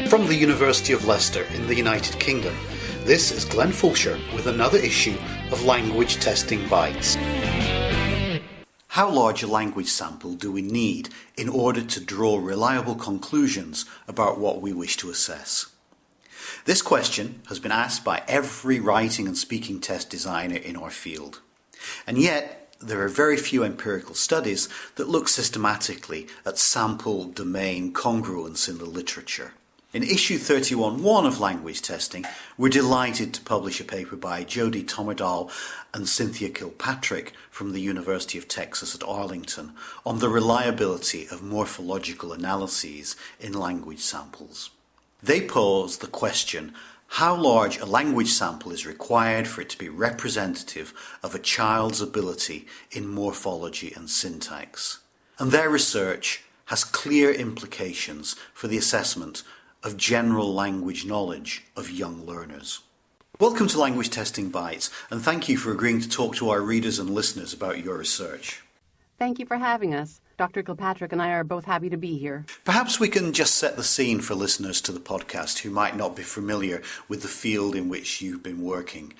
From the University of Leicester in the United Kingdom, this is Glenn Fulcher with another issue of Language Testing Bites. How large a language sample do we need in order to draw reliable conclusions about what we wish to assess? This question has been asked by every writing and speaking test designer in our field. And yet, there are very few empirical studies that look systematically at sample domain congruence in the literature. In issue 31.1 of Language Testing, we're delighted to publish a paper by Jodi, Tommerdahl and Cynthia Kilpatrick from the University of Texas at Arlington on the reliability of morphological analyses in language samples. They pose the question, how large a language sample is required for it to be representative of a child's ability in morphology and syntax. And their research has clear implications for the assessment of general language knowledge of young learners. Welcome to Language Testing Bites, and thank you for agreeing to talk to our readers and listeners about your research. Thank you for having us. Dr. Kilpatrick and I are both happy to be here. Perhaps we can just set the scene for listeners to the podcast who might not be familiar with the field in which you've been working.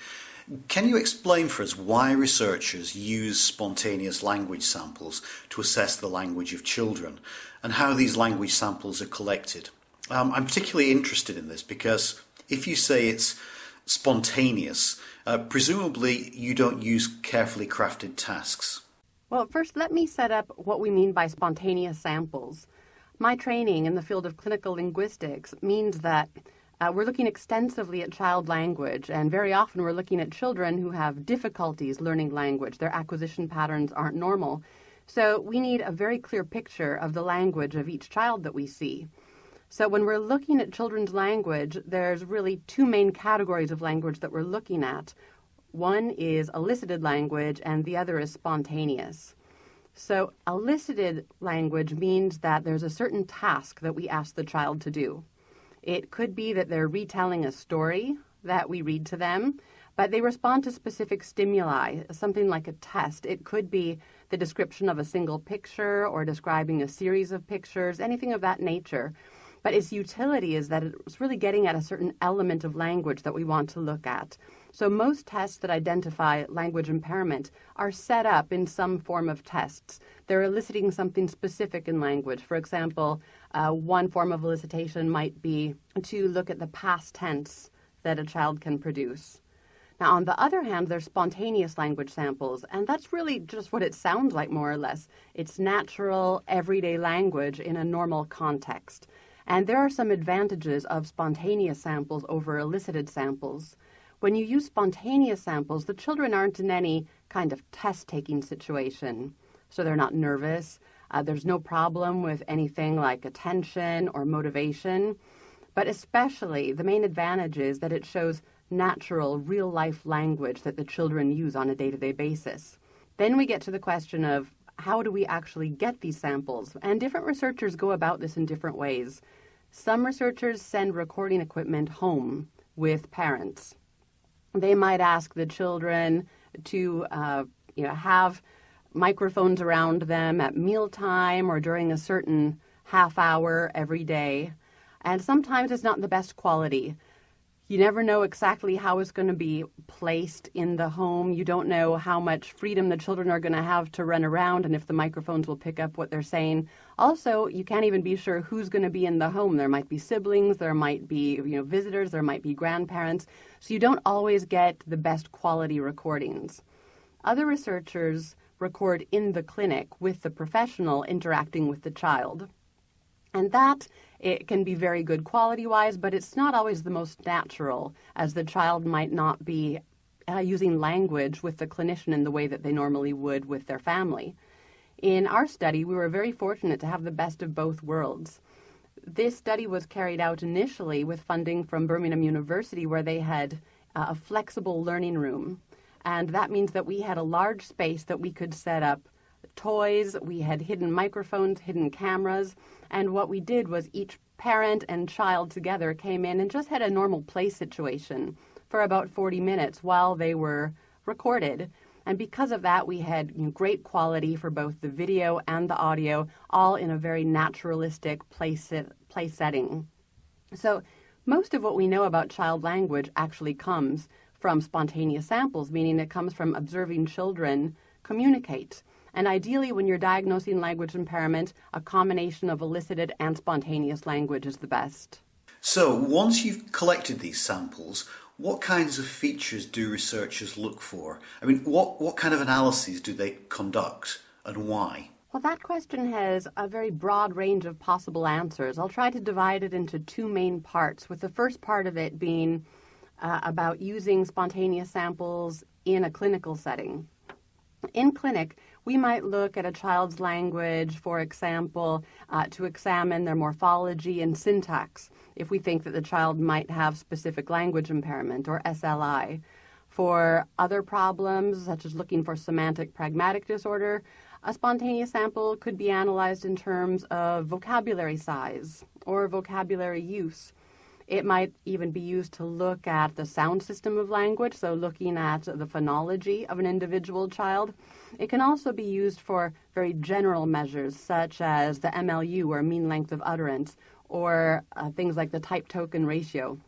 Can you explain for us why researchers use spontaneous language samples to assess the language of children, and how these language samples are collected? I'm particularly interested in this because if you say it's spontaneous, presumably you don't use carefully crafted tasks. Well, first let me set up what we mean by spontaneous samples. My training in the field of clinical linguistics means that we're looking extensively at child language, and very often we're looking at children who have difficulties learning language. Their acquisition patterns aren't normal. So we need a very clear picture of the language of each child that we see. So when we're looking at children's language, there's really two main categories of language that we're looking at. One is elicited language and the other is spontaneous. So elicited language means that there's a certain task that we ask the child to do. It could be that they're retelling a story that we read to them, but they respond to specific stimuli, something like a test. It could be the description of a single picture or describing a series of pictures, anything of that nature. But its utility is that it's really getting at a certain element of language that we want to look at. So most tests that identify language impairment are set up in some form of tests. They're eliciting something specific in language. For example, one form of elicitation might be to look at the past tense that a child can produce. Now, on the other hand, there's spontaneous language samples, and that's really just what it sounds like, more or less. It's natural, everyday language in a normal context. And there are some advantages of spontaneous samples over elicited samples. When you use spontaneous samples, the children aren't in any kind of test-taking situation. So they're not nervous. There's no problem with anything like attention or motivation. But especially, the main advantage is that it shows natural, real-life language that the children use on a day-to-day basis. Then we get to the question of how do we actually get these samples? And different researchers go about this in different ways. Some researchers send recording equipment home with parents. They might ask the children to have microphones around them at mealtime or during a certain half hour every day. And sometimes it's not the best quality. You never know exactly how it's going to be placed in the home. You don't know how much freedom the children are going to have to run around and if the microphones will pick up what they're saying. Also, you can't even be sure who's going to be in the home. There might be siblings, there might be visitors, there might be grandparents. So you don't always get the best quality recordings. Other researchers record in the clinic with the professional interacting with the child. And that it can be very good quality-wise, but it's not always the most natural, as the child might not be using language with the clinician in the way that they normally would with their family. In our study, we were very fortunate to have the best of both worlds. This study was carried out initially with funding from Birmingham University, where they had a flexible learning room. And that means that we had a large space that we could set up toys, we had hidden microphones, hidden cameras, and what we did was each parent and child together came in and just had a normal play situation for about 40 minutes while they were recorded. And because of that, we had great quality for both the video and the audio, all in a very naturalistic play setting. So most of what we know about child language actually comes from spontaneous samples, meaning it comes from observing children communicate. And ideally, when you're diagnosing language impairment, a combination of elicited and spontaneous language is the best. So once you've collected these samples, what kinds of features do researchers look for? I mean, what kind of analyses do they conduct and why? Well, that question has a very broad range of possible answers. I'll try to divide it into two main parts, with the first part of it being about using spontaneous samples in a clinical setting. In clinic, we might look at a child's language, for example, to examine their morphology and syntax, if we think that the child might have specific language impairment, or SLI. For other problems, such as looking for semantic pragmatic disorder, a spontaneous sample could be analyzed in terms of vocabulary size or vocabulary use. It might even be used to look at the sound system of language, so looking at the phonology of an individual child. It can also be used for very general measures, such as the MLU, or mean length of utterance, or things like the type token ratio.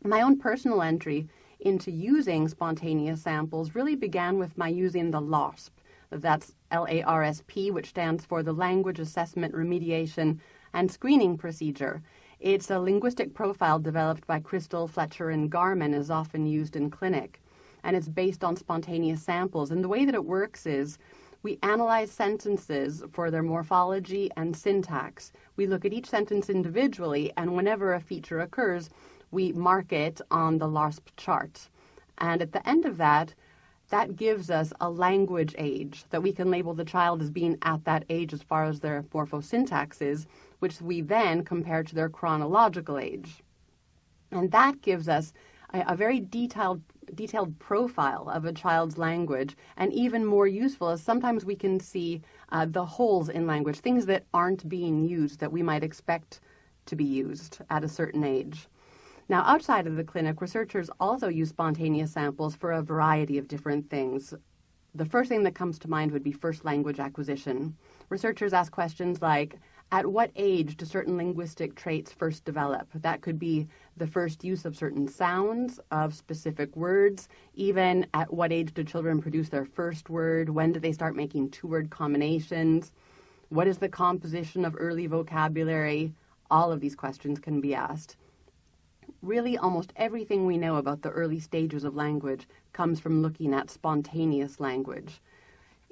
My own personal entry into using spontaneous samples really began with my using the LARSP. That's LARSP, which stands for the Language Assessment Remediation and Screening Procedure. It's a linguistic profile developed by Crystal, Fletcher, and Garman, is often used in clinic, and it's based on spontaneous samples. And the way that it works is we analyze sentences for their morphology and syntax. We look at each sentence individually, and whenever a feature occurs, we mark it on the LARSP chart. And at the end of that gives us a language age that we can label the child as being at that age as far as their morphosyntax is, which we then compare to their chronological age. And that gives us a very detailed profile of a child's language, and even more useful is sometimes we can see the holes in language, things that aren't being used that we might expect to be used at a certain age. Now, outside of the clinic, researchers also use spontaneous samples for a variety of different things. The first thing that comes to mind would be first language acquisition. Researchers ask questions like, at what age do certain linguistic traits first develop? That could be the first use of certain sounds, of specific words. Even at what age do children produce their first word? When do they start making two-word combinations? What is the composition of early vocabulary? All of these questions can be asked. Really, almost everything we know about the early stages of language comes from looking at spontaneous language.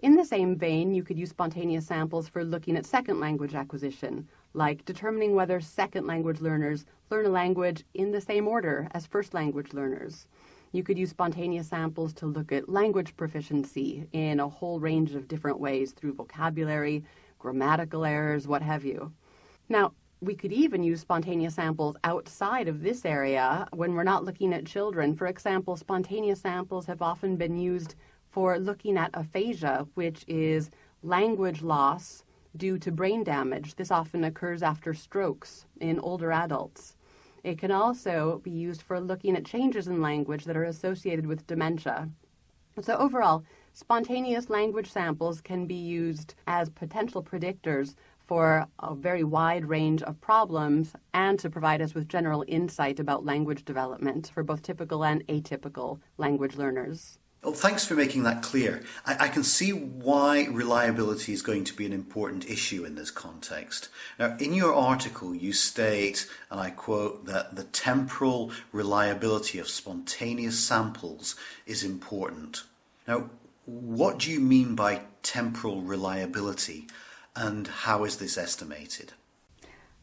In the same vein, you could use spontaneous samples for looking at second language acquisition, like determining whether second language learners learn a language in the same order as first language learners. You could use spontaneous samples to look at language proficiency in a whole range of different ways through vocabulary, grammatical errors, what have you. Now, we could even use spontaneous samples outside of this area when we're not looking at children. For example, spontaneous samples have often been used for looking at aphasia, which is language loss due to brain damage. This often occurs after strokes in older adults. It can also be used for looking at changes in language that are associated with dementia. So overall, spontaneous language samples can be used as potential predictors for a very wide range of problems and to provide us with general insight about language development for both typical and atypical language learners. Well, thanks for making that clear. I can see why reliability is going to be an important issue in this context. Now, in your article, you state, and I quote, that the temporal reliability of spontaneous samples is important. Now, what do you mean by temporal reliability, and how is this estimated?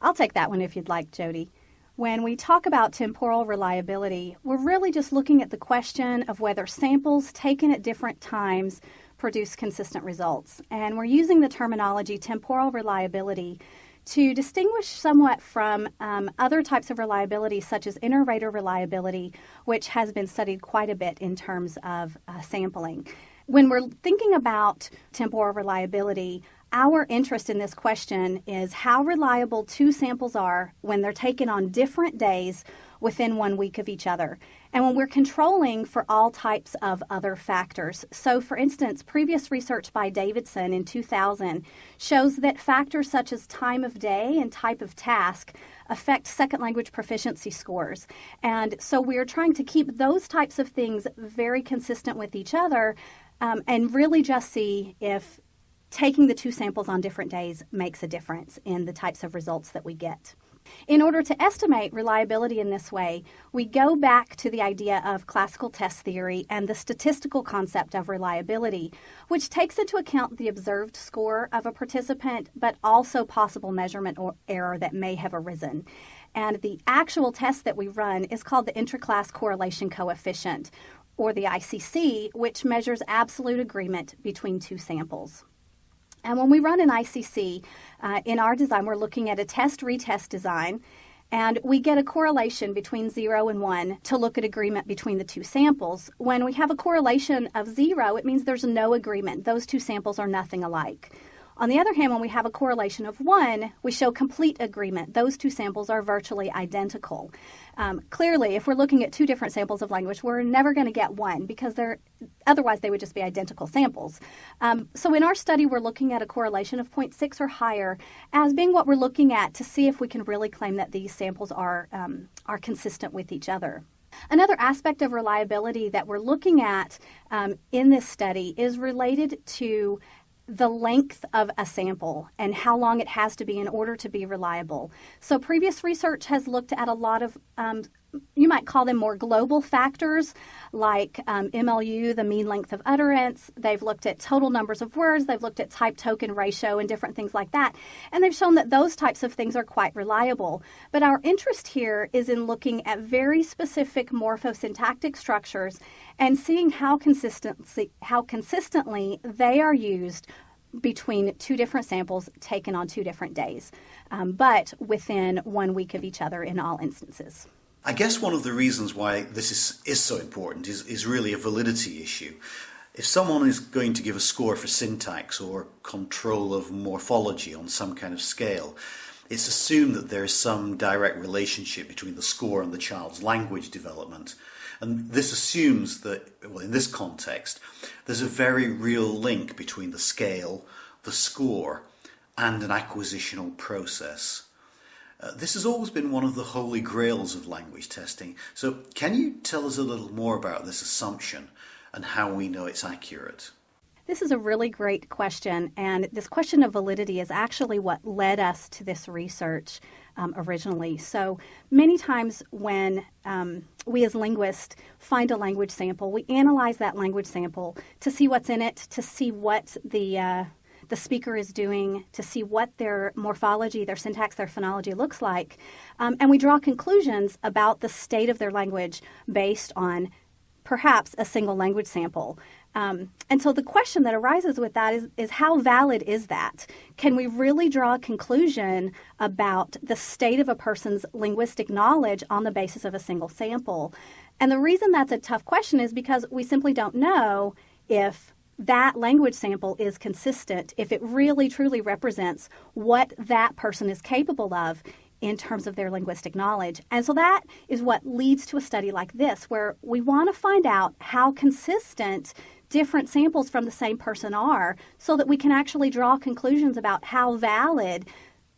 I'll take that one if you'd like, Jodi. When we talk about temporal reliability, we're really just looking at the question of whether samples taken at different times produce consistent results. And we're using the terminology temporal reliability to distinguish somewhat from other types of reliability, such as inter-rater reliability, which has been studied quite a bit in terms of sampling. When we're thinking about temporal reliability, our interest in this question is how reliable two samples are when they're taken on different days within 1 week of each other, and when we're controlling for all types of other factors. So, for instance, previous research by Davidson in 2000 shows that factors such as time of day and type of task affect second language proficiency scores. And so we're trying to keep those types of things very consistent with each other, and really just see if taking the two samples on different days makes a difference in the types of results that we get. In order to estimate reliability in this way, we go back to the idea of classical test theory and the statistical concept of reliability, which takes into account the observed score of a participant, but also possible measurement or error that may have arisen. And the actual test that we run is called the Intraclass Correlation Coefficient, or the ICC, which measures absolute agreement between two samples. And when we run an ICC, in our design, we're looking at a test-retest design, and we get a correlation between 0 and 1 to look at agreement between the two samples. When we have a correlation of 0, it means there's no agreement. Those two samples are nothing alike. On the other hand, when we have a correlation of 1, we show complete agreement. Those two samples are virtually identical. Clearly, if we're looking at two different samples of language, we're never going to get 1 because otherwise they would just be identical samples. So in our study, we're looking at a correlation of 0.6 or higher as being what we're looking at to see if we can really claim that these samples are consistent with each other. Another aspect of reliability that we're looking at in this study is related to the length of a sample and how long it has to be in order to be reliable. So previous research has looked at a lot of, you might call them more global factors like MLU, the mean length of utterance. They've looked at total numbers of words. They've looked at type-token ratio and different things like that. And they've shown that those types of things are quite reliable. But our interest here is in looking at very specific morphosyntactic structures and seeing how consistently they are used between two different samples taken on 2 different days, but within 1 week of each other in all instances. I guess one of the reasons why this is so important is really a validity issue. If someone is going to give a score for syntax or control of morphology on some kind of scale, it's assumed that there is some direct relationship between the score and the child's language development. And this assumes that, well, in this context, there's a very real link between the scale, the score, and an acquisitional process. This has always been one of the holy grails of language testing. So can you tell us a little more about this assumption and how we know it's accurate? This is a really great question, and this question of validity is actually what led us to this research originally. So many times when we as linguists find a language sample, we analyze that language sample to see what's in it, to see what the speaker is doing, to see what their morphology, their syntax, their phonology looks like, and we draw conclusions about the state of their language based on perhaps a single language sample. And so the question that arises with that is how valid is that? Can we really draw a conclusion about the state of a person's linguistic knowledge on the basis of a single sample? And the reason that's a tough question is because we simply don't know if that language sample is consistent, if it really truly represents what that person is capable of in terms of their linguistic knowledge. And so that is what leads to a study like this, where we want to find out how consistent different samples from the same person are so that we can actually draw conclusions about how valid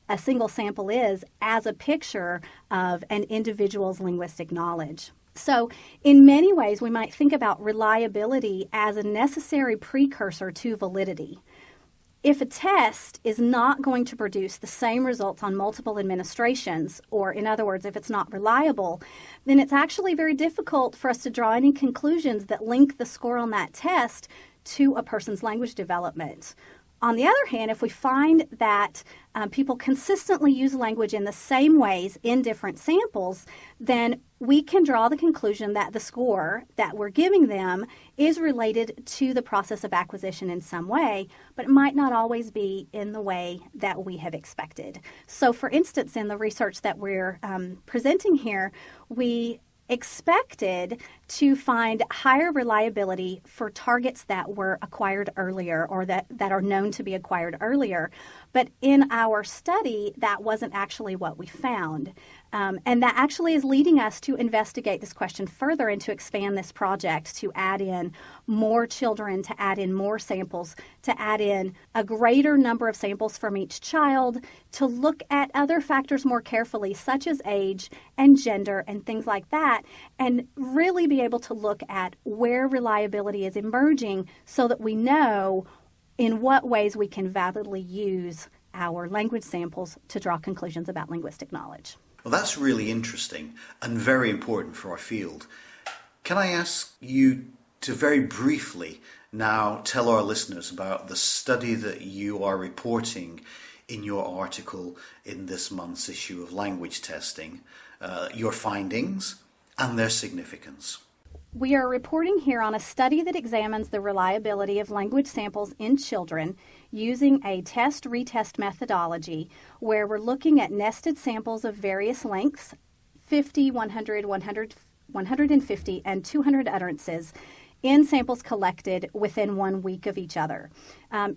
a single sample is as a picture of an individual's linguistic knowledge. So in many ways, we might think about reliability as a necessary precursor to validity. If a test is not going to produce the same results on multiple administrations, or in other words, if it's not reliable, then it's actually very difficult for us to draw any conclusions that link the score on that test to a person's language development. On the other hand, if we find that people consistently use language in the same ways in different samples, then we can draw the conclusion that the score that we're giving them is related to the process of acquisition in some way, but it might not always be in the way that we have expected. So for instance, in the research that we're presenting here, we expected to find higher reliability for targets that were acquired earlier or that are known to be acquired earlier. But in our study, that wasn't actually what we found. And that actually is leading us to investigate this question further and to expand this project to add in more children, to add in more samples, to add in a greater number of samples from each child, to look at other factors more carefully, such as age and gender and things like that, and really be able to look at where reliability is emerging so that we know in what ways we can validly use our language samples to draw conclusions about linguistic knowledge. Well, that's really interesting and very important for our field. Can I ask you to very briefly now tell our listeners about the study that you are reporting in your article in this month's issue of Language Testing, your findings and their significance? We are reporting here on a study that examines the reliability of language samples in children using a test-retest methodology where we're looking at nested samples of various lengths, 50, 100, 150, and 200 utterances in samples collected within 1 week of each other.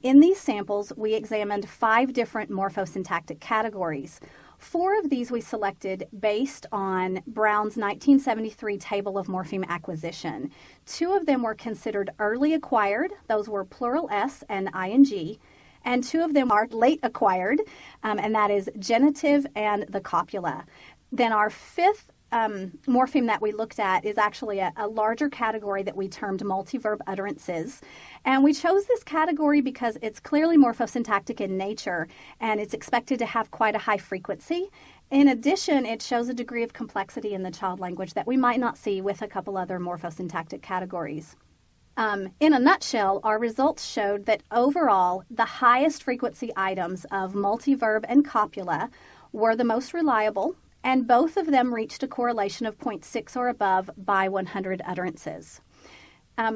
In these samples, we examined 5 different morphosyntactic categories. 4 of these we selected based on Brown's 1973 table of morpheme acquisition. 2 of them were considered early acquired. Those were plural S and ing. And 2 of them are late acquired, and that is genitive and the copula. Then our 5th morpheme that we looked at is actually a larger category that we termed multiverb utterances. And we chose this category because it's clearly morphosyntactic in nature and it's expected to have quite a high frequency. In addition, it shows a degree of complexity in the child language that we might not see with a couple other morphosyntactic categories. In a nutshell, our results showed that overall, the highest frequency items of multiverb and copula were the most reliable, and both of them reached a correlation of 0.6 or above by 100 utterances.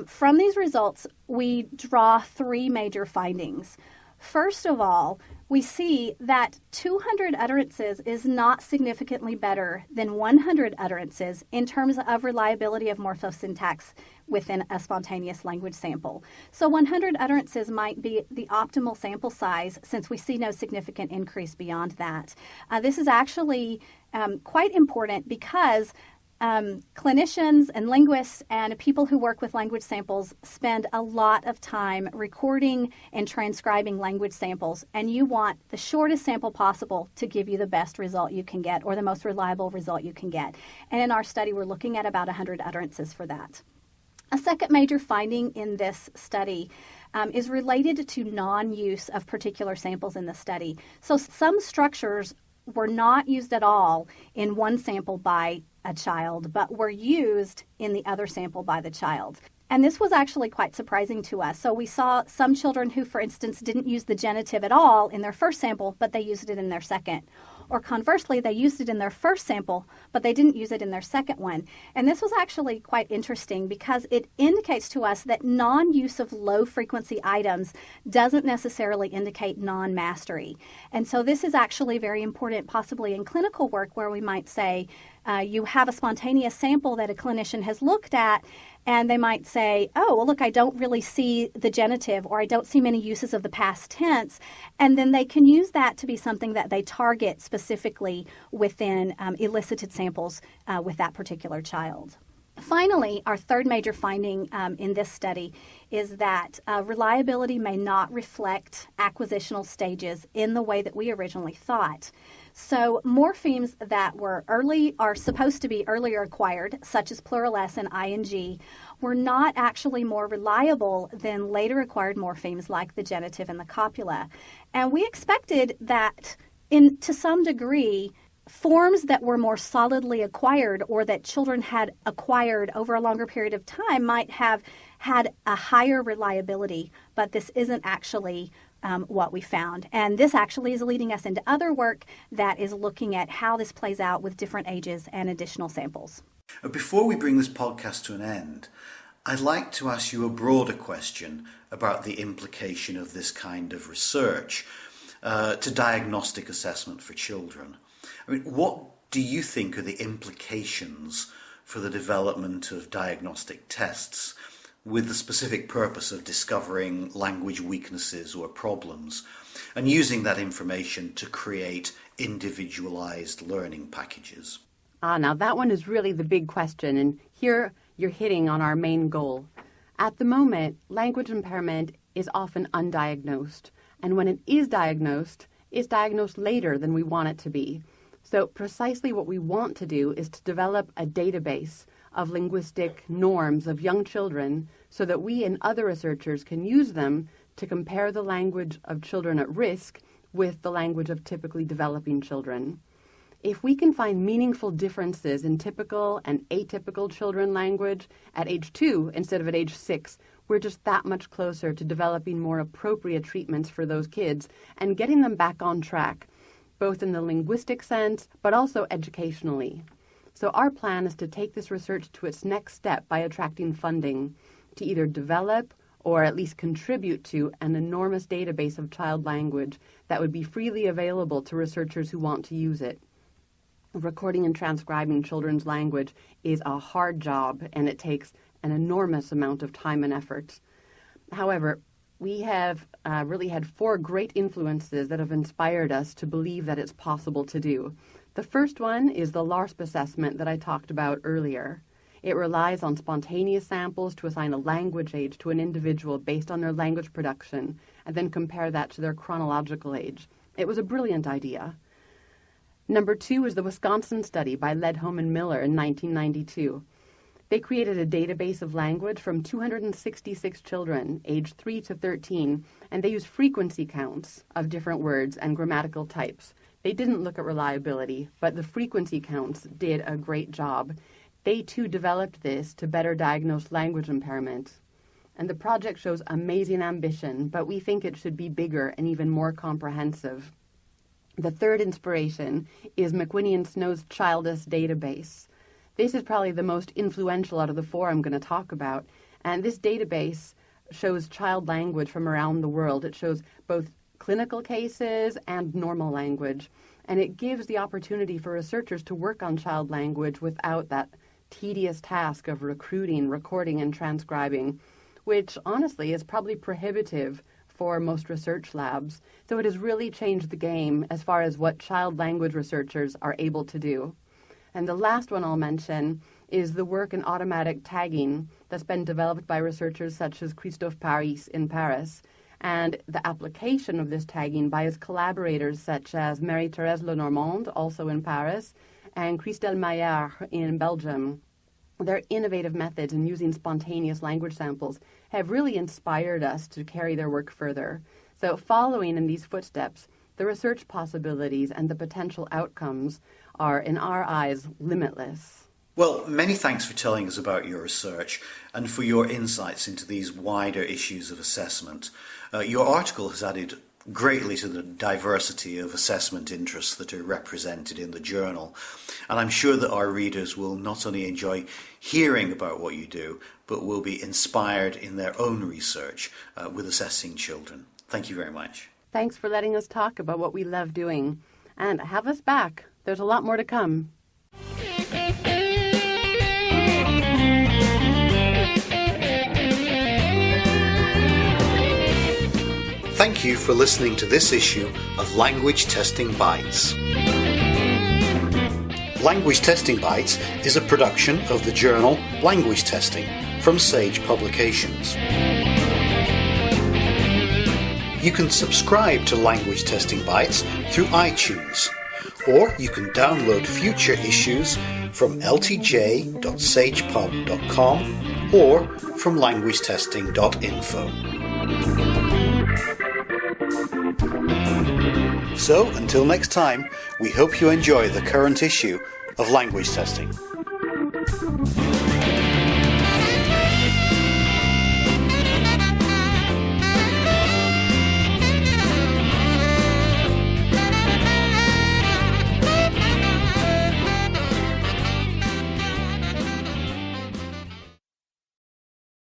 From these results, we draw 3 major findings. First of all, we see that 200 utterances is not significantly better than 100 utterances in terms of reliability of morphosyntax within a spontaneous language sample. So 100 utterances might be the optimal sample size since we see no significant increase beyond that. This is actually quite important because clinicians and linguists and people who work with language samples spend a lot of time recording and transcribing language samples, and you want the shortest sample possible to give you the best result you can get or the most reliable result you can get. And in our study, we're looking at about 100 utterances for that. A second major finding in this study is related to non-use of particular samples in the study. So some structures were not used at all in one sample by a child, but were used in the other sample by the child. And this was actually quite surprising to us. So we saw some children who, for instance, didn't use the genitive at all in their first sample, but they used it in their second. Or conversely, they used it in their first sample, but they didn't use it in their second one. And this was actually quite interesting because it indicates to us that non-use of low-frequency items doesn't necessarily indicate non-mastery. And so this is actually very important, possibly in clinical work, where we might say you have a spontaneous sample that a clinician has looked at, and they might say, oh, well, look, I don't really see the genitive, or I don't see many uses of the past tense. And then they can use that to be something that they target specifically within elicited samples with that particular child. Finally, our third major finding in this study is that reliability may not reflect acquisitional stages in the way that we originally thought. So morphemes that were early are supposed to be earlier acquired, such as plural S and ing, were not actually more reliable than later acquired morphemes like the genitive and the copula. And we expected that to some degree, forms that were more solidly acquired or that children had acquired over a longer period of time might have had a higher reliability, but this isn't actually what we found. And this actually is leading us into other work that is looking at how this plays out with different ages and additional samples. Before we bring this podcast to an end, I'd like to ask you a broader question about the implication of this kind of research to diagnostic assessment for children. I mean, what do you think are the implications for the development of diagnostic tests with the specific purpose of discovering language weaknesses or problems and using that information to create individualized learning packages. Now that one is really the big question, and here you're hitting on our main goal. At the moment, language impairment is often undiagnosed, and when it is diagnosed, it's diagnosed later than we want it to be. So precisely what we want to do is to develop a database of linguistic norms of young children so that we and other researchers can use them to compare the language of children at risk with the language of typically developing children. If we can find meaningful differences in typical and atypical children language at age 2 instead of at age 6, we're just that much closer to developing more appropriate treatments for those kids and getting them back on track, both in the linguistic sense, but also educationally. So our plan is to take this research to its next step by attracting funding to either develop or at least contribute to an enormous database of child language that would be freely available to researchers who want to use it. Recording and transcribing children's language is a hard job, and it takes an enormous amount of time and effort. However, we have really had 4 great influences that have inspired us to believe that it's possible to do. The first one is the LARSP assessment that I talked about earlier. It relies on spontaneous samples to assign a language age to an individual based on their language production and then compare that to their chronological age. It was a brilliant idea. Number 2 is the Wisconsin study by Ledholm and Miller in 1992. They created a database of language from 266 children aged 3 to 13, and they used frequency counts of different words and grammatical types. They didn't look at reliability, but the frequency counts did a great job. They too developed this to better diagnose language impairment. And the project shows amazing ambition, but we think it should be bigger and even more comprehensive. The third inspiration is McWhinney and Snow's Childus database. This is probably the most influential out of the 4 I'm going to talk about. And this database shows child language from around the world. It shows both clinical cases and normal language. And it gives the opportunity for researchers to work on child language without that tedious task of recruiting, recording, and transcribing, which honestly is probably prohibitive for most research labs. So it has really changed the game as far as what child language researchers are able to do. And the last one I'll mention is the work in automatic tagging that's been developed by researchers such as Christophe Paris in Paris, and the application of this tagging by his collaborators such as Marie-Thérèse Lenormand, also in Paris, and Christelle Maillard in Belgium. Their innovative methods in using spontaneous language samples have really inspired us to carry their work further. So following in these footsteps, the research possibilities and the potential outcomes are, in our eyes, limitless. Well, many thanks for telling us about your research and for your insights into these wider issues of assessment. Your article has added greatly to the diversity of assessment interests that are represented in the journal, and I'm sure that our readers will not only enjoy hearing about what you do, but will be inspired in their own research with assessing children. Thank you very much. Thanks for letting us talk about what we love doing. And have us back. There's a lot more to come. Thank you for listening to this issue of Language Testing Bites. Language Testing Bites is a production of the journal Language Testing from Sage Publications. You can subscribe to Language Testing Bites through iTunes, or you can download future issues from ltj.sagepub.com or from languagetesting.info. So, until next time, we hope you enjoy the current issue of Language Testing.